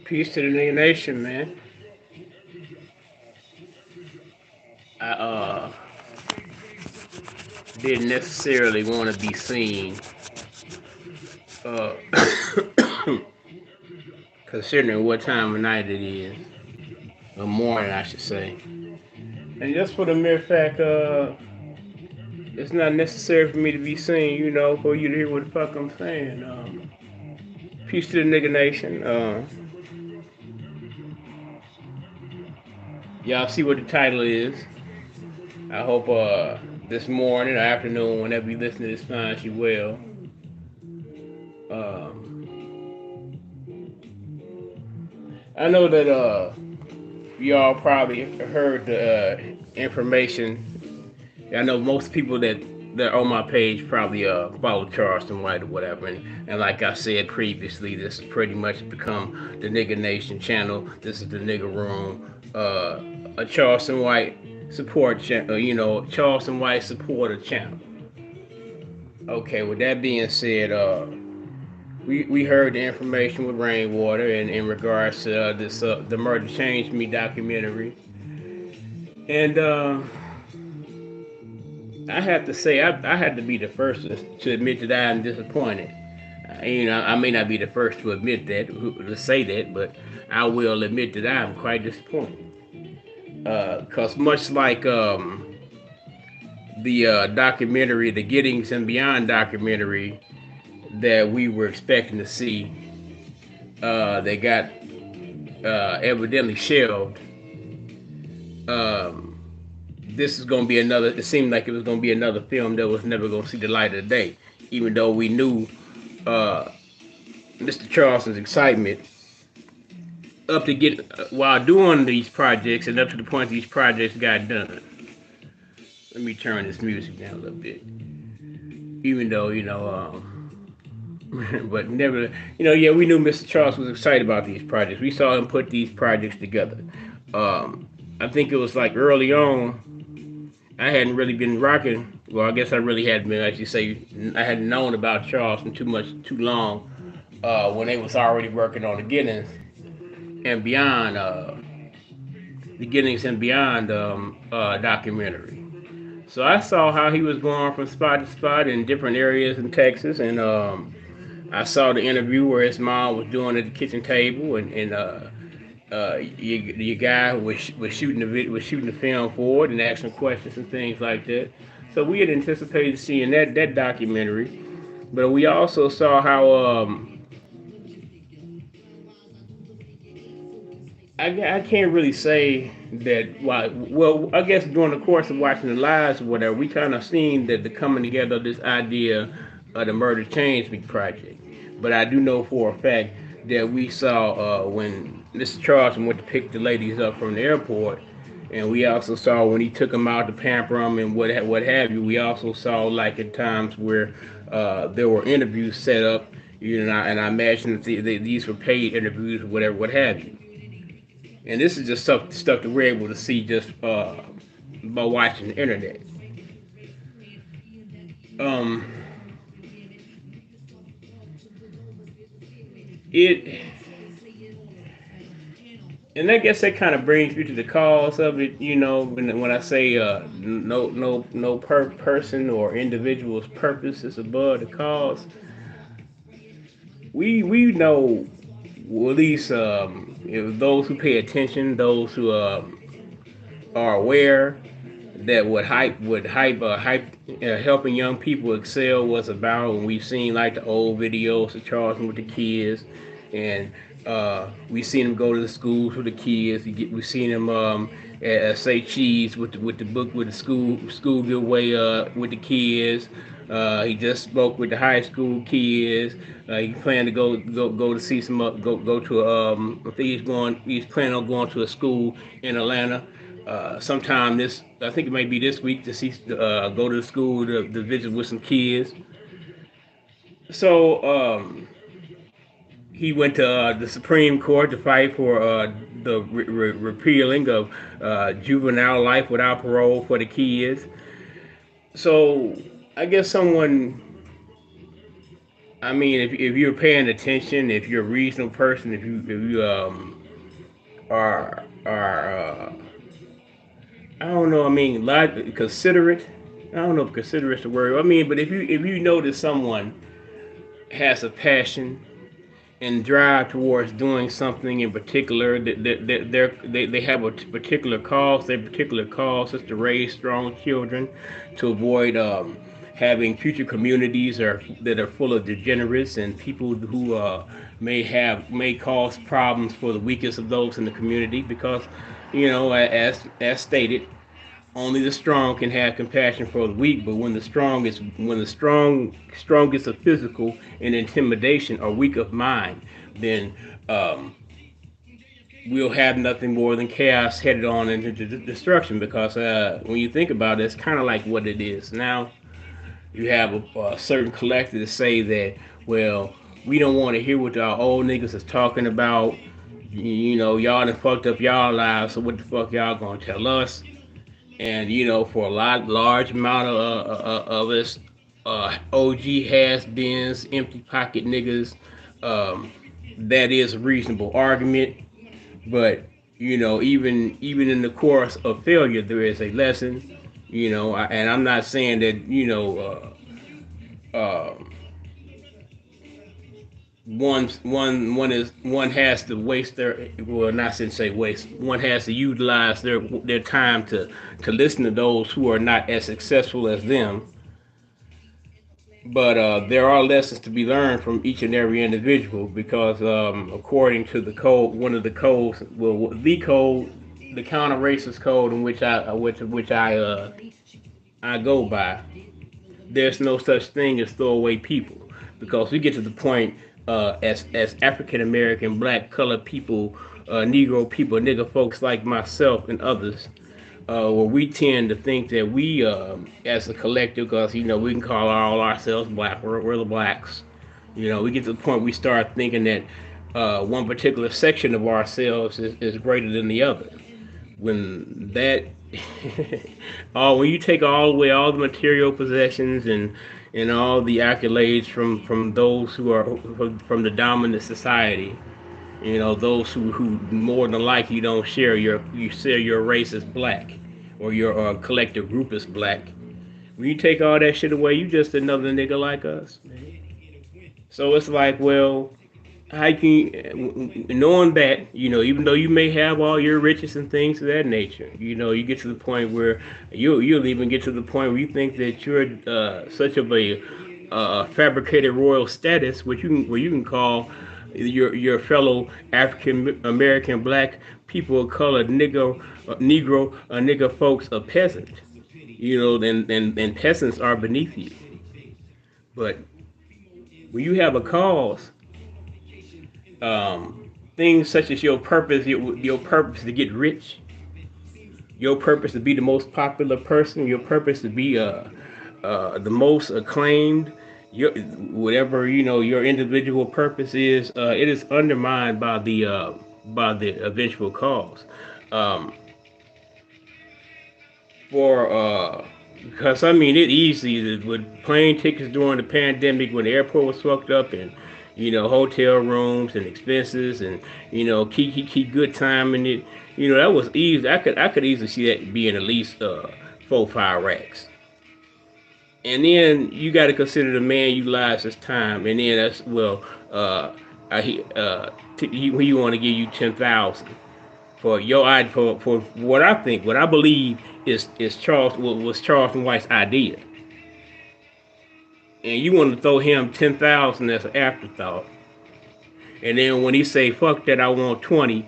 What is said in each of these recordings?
Peace to the nigga nation, man. I didn't necessarily want to be seen, uh, considering what time of night it is, or morning, I should say. And just for the mere fact, it's not necessary for me to be seen, for you to hear what the fuck I'm saying. Peace to the nigga nation. Y'all see what the title is. I hope this morning or afternoon, whenever you listen to this, finds you well. Um, I know that y'all probably heard the information. I know most people that are on my page probably follow Charleston White or whatever. And like I said previously, this has pretty much become the Nigga Nation channel. This is the Nigga Room. A Charleston White support channel, Charleston White supporter channel. Okay, with that being said, we heard the information with Rainwater and in regards to this the Murder Changed Me documentary, and I have to say I had to be the first to admit that I am disappointed. I may not be the first to admit that, to say that, but I will admit that I am quite disappointed. Because much like the documentary, the Gettings and Beyond documentary that we were expecting to see, they got evidently shelved. Um, this is going to be another. It seemed like it was going to be another film that was never going to see the light of the day, even though we knew Mr. Charleston's excitement up to get while doing these projects and up to the point these projects got done. Let me turn this music down a little bit, even though but never, yeah, we knew Mr. Charles was excited about these projects. We saw him put these projects together. I think it was like early on. I hadn't really been rocking. Well, I guess I really hadn't been. As you say, I hadn't known about Charleston too long. When they was already working on the Beginnings and Beyond, Beginnings and Beyond documentary. So I saw how he was going from spot to spot in different areas in Texas, and I saw the interview where his mom was doing at the kitchen table, and your guy was shooting the film forward and asking questions and things like that. So we had anticipated seeing that documentary, but we also saw how I can't really say that why. Well, I guess during the course of watching the lives or whatever, we kind of seen that the coming together of this idea of the Murder Change Me project. But I do know for a fact that we saw when Mr. Charleston went to pick the ladies up from the airport, and we also saw when he took them out to pamper them and what have you. We also saw like at times where there were interviews set up, and I imagine that these were paid interviews or whatever, what have you. And this is just stuff that we're able to see just by watching the internet. Um, it and I guess that kind of brings me to the cause of it. When I say no person or individual's purpose is above the cause. We know, well, at least those who pay attention, those who are aware that what hype helping young people excel was about. And we've seen like the old videos of Charleston with the kids, and we've seen him go to the schools with the kids. We've seen him say cheese with the book with the school giveaway with the kids. He just spoke with the high school kids. He planned to go to see some go to I think he's planning on going to a school in Atlanta sometime this. I think it may be this week to see go to the school to visit with some kids. So he went to the Supreme Court to fight for the repealing of juvenile life without parole for the kids. So I guess I mean, if you're paying attention, if you're a reasonable person, if you are I don't know. I mean, considerate. I don't know if considerate is the word. I mean, but if you notice someone has a passion and drive towards doing something in particular, they have a particular cause. Their particular cause is to raise strong children, to avoid having future communities that are full of degenerates and people who may cause problems for the weakest of those in the community. Because, as stated, only the strong can have compassion for the weak. But when the strongest of physical and intimidation are weak of mind, then um, we'll have nothing more than chaos headed on into destruction. Because when you think about it, it's kind of like what it is now. You have a certain collective to say that, well, we don't want to hear what our old niggas is talking about. Y'all done fucked up y'all lives, so what the fuck y'all gonna tell us? And for a large amount of us, OG has-beens, empty pocket niggas, um, that is a reasonable argument. But even in the course of failure, there is a lesson. And I'm not saying that one has to waste their, well, not since say waste, one has to utilize their time to listen to those who are not as successful as them. But there are lessons to be learned from each and every individual. Because according to the code, one of the codes, well, the code, the counter racist code in which I go by, there's no such thing as throwaway people. Because we get to the point, as African American, black, colored people, Negro people, nigger folks like myself and others, where we tend to think that we, as a collective, because we can call all ourselves black, we're the blacks. We get to the point we start thinking that one particular section of ourselves is greater than the other. When that, when you take all away all the material possessions and all the accolades from those who are from the dominant society, those who more than likely don't share your race is black, or your collective group is black. When you take all that shit away, you just another nigga like us. So it's like, well, how can knowing that, even though you may have all your riches and things of that nature, you get to the point where you'll even get to the point where you think that you're such of a fabricated royal status, where you can call your fellow African American black people of color, nigger folks, a peasant. And peasants are beneath you. But when you have a cause, things such as your purpose to get rich, your purpose to be the most popular person, your purpose to be the most acclaimed, your whatever your individual purpose is, it is undermined by the eventual cause. Um, for Because I mean, it easy with plane tickets during the pandemic when the airport was fucked up, and hotel rooms and expenses, and keep good time in it. That was easy. I could easily see that being at least 4 5 racks. And then you got to consider the man utilized his time, and then that's, well, he want to give you 10,000 for for what I believe is Charleston White's idea, and you want to throw him 10,000 as an afterthought, and then when he say fuck that, I want 20,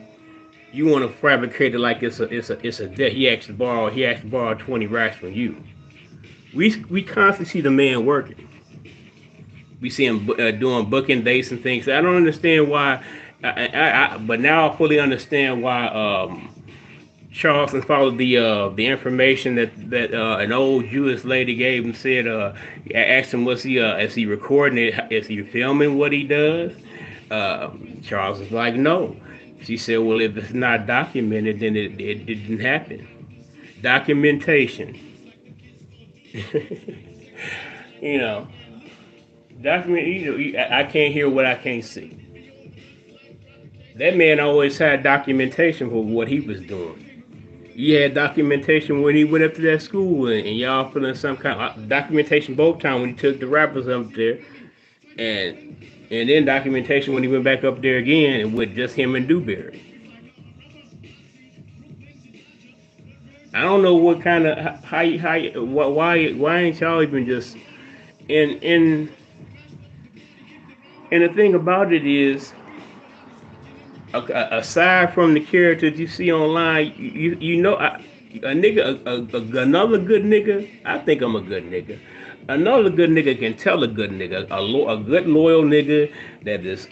you want to fabricate it like it's a debt. He actually borrowed 20 racks from you. We constantly see the man working. We see him doing booking dates and things. I don't understand why. But now I fully understand why Charleston followed the information that an old Jewish lady gave him. Said, asked him, was he is he recording it? Is he filming what he does? Charles was like, no. She said, well, if it's not documented, then it didn't happen. Documentation. you know. Document, I can't hear what I can't see. That man always had documentation for what he was doing. He had documentation when he went up to that school, and y'all feeling some kind of documentation both times when he took the rappers up there, and and then documentation when he went back up there again and with just him and Dewberry. I don't know what kind of why ain't y'all even just in and the thing about it is, aside from the characters you see online, you know, a nigga, another good nigga. I think I'm a good nigga. Another good nigga can tell a good nigga, a good loyal nigga that is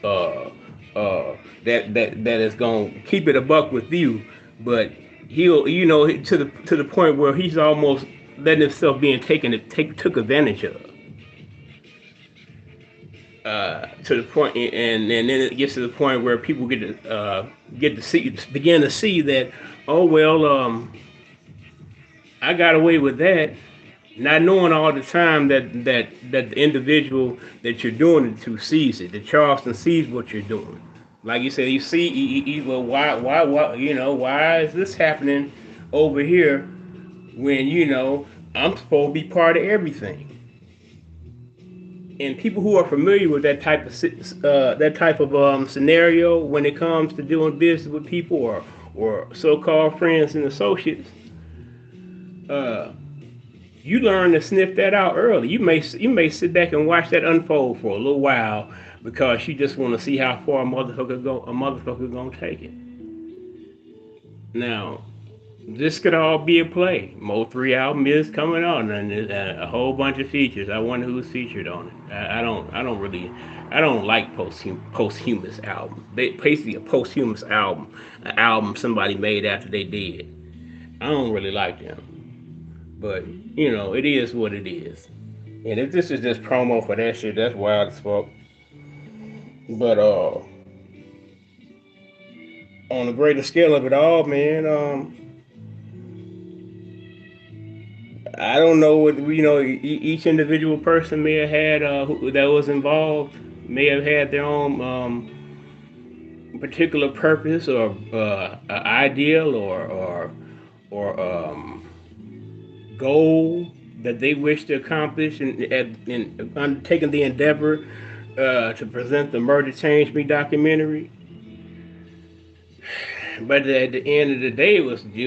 that is gonna keep it a buck with you, but he'll, to the point where he's almost letting himself being took advantage of. To the point, and then it gets to the point where people get to see, begin to see that, oh well, I got away with that, not knowing all the time that the individual that you're doing it to sees it. That Charleston sees what you're doing. Like you said, you see, well, why is this happening over here when I'm supposed to be part of everything? And people who are familiar with that type of scenario when it comes to doing business with people or so-called friends and associates, uh, you learn to sniff that out early. You may sit back and watch that unfold for a little while because you just want to see how far a motherfucker gonna take it. Now, this could all be a play. Mo 3 album is coming on, and there's a whole bunch of features. I wonder who's featured on it. I don't like posthumous album. Basically a posthumous album, an album somebody made after they did. I don't really like them, but it is what it is. And if this is just promo for that shit, that's wild as fuck. But on the greater scale of it all, man, I don't know what each individual person may have had that was involved may have had their own particular purpose or ideal or goal that they wish to accomplish in undertaking the endeavor to present the Murder Changed Me documentary. But at the end of the day, it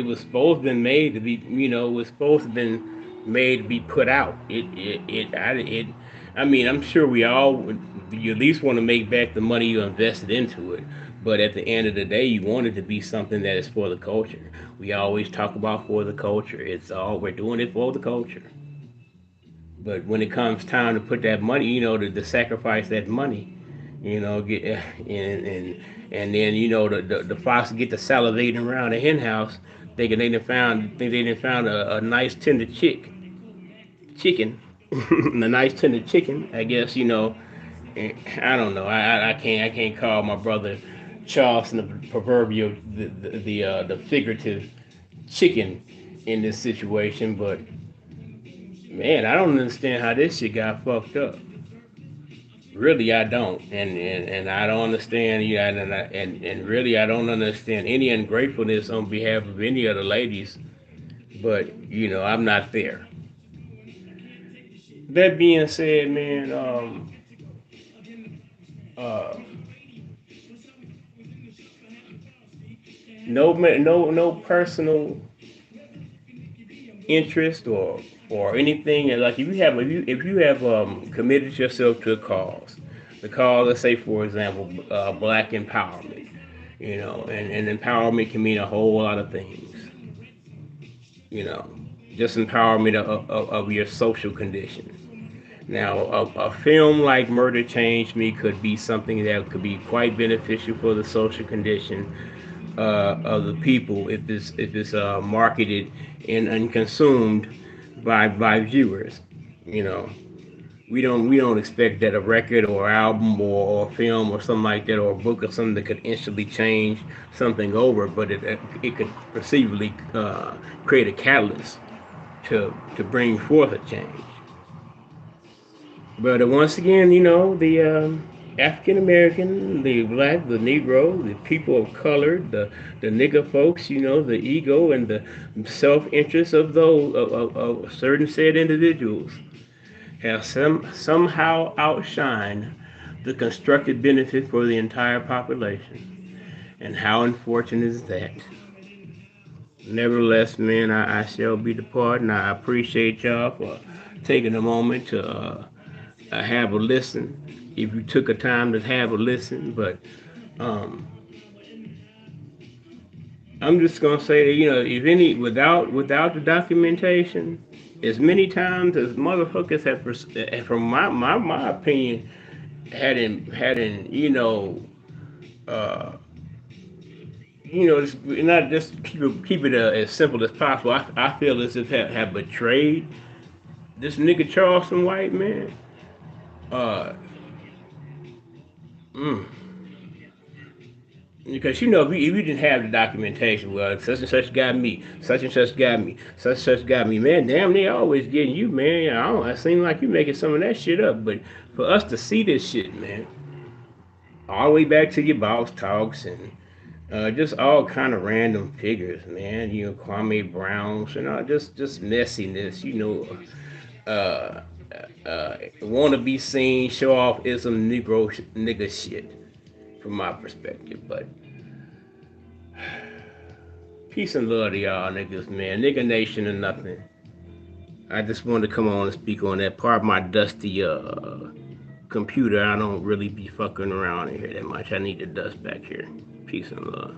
was supposed to been made to be, it was supposed to been made to be put out. I mean, I'm sure we all would, you at least want to make back the money you invested into it. But at the end of the day, you want it to be something that is for the culture. We always talk about for the culture. We're doing it for the culture. But when it comes time to put that money, to sacrifice that money, get and then the fox get to salivating around the hen house, thinking they done found a nice tender chicken, a nice tender chicken. I guess I don't know. I can't call my brother Charleston the proverbial the figurative chicken in this situation, but man, I don't understand how this shit got fucked up. Really, I don't, and I don't understand. Yeah, and really, I don't understand any ungratefulness on behalf of any of the ladies. But I'm not there. That being said, man, uh, no personal interest or anything. And like if you have committed yourself to a cause, the cause, let's say for example, black empowerment, and empowerment can mean a whole lot of things, you know, just empowerment of your social condition. Now, a film like Murder Changed Me could be something that could be quite beneficial for the social condition of the people if it's marketed and consumed by viewers. You know, we don't expect that a record or album or film or something like that or a book or something that could instantly change something over, but it could perceivably create a catalyst to bring forth a change. But once again, the African American, the black, the Negro, the people of color, the nigger folks, the ego and the self interest of those of certain said individuals have somehow outshined the constructed benefit for the entire population. And how unfortunate is that? Nevertheless, man, I shall be departing. I appreciate y'all for taking a moment to have a listen. If you took a time to have a listen, but um, I'm just gonna say that if any, without the documentation, as many times as motherfuckers have, from my opinion, hadn't uh, not just keep it as simple as possible. I feel as if have betrayed this nigga Charleston white man. Uh, mm, because if you didn't have the documentation, well, such and such got me, such and such got me, such and such got me, man. Damn, they always getting you, man. I don't. It seems like you making some of that shit up, but for us to see this shit, man, all the way back to your boss talks and just all kind of random figures, man. Kwame Browns and all just messiness. Uh, Want to be seen, show off is some nigga shit from my perspective. But peace and love to y'all niggas, man. Nigga nation or nothing. I just wanted to come on and speak on that part of my dusty computer. I don't really be fucking around in here that much. I need the dust back here. Peace and love.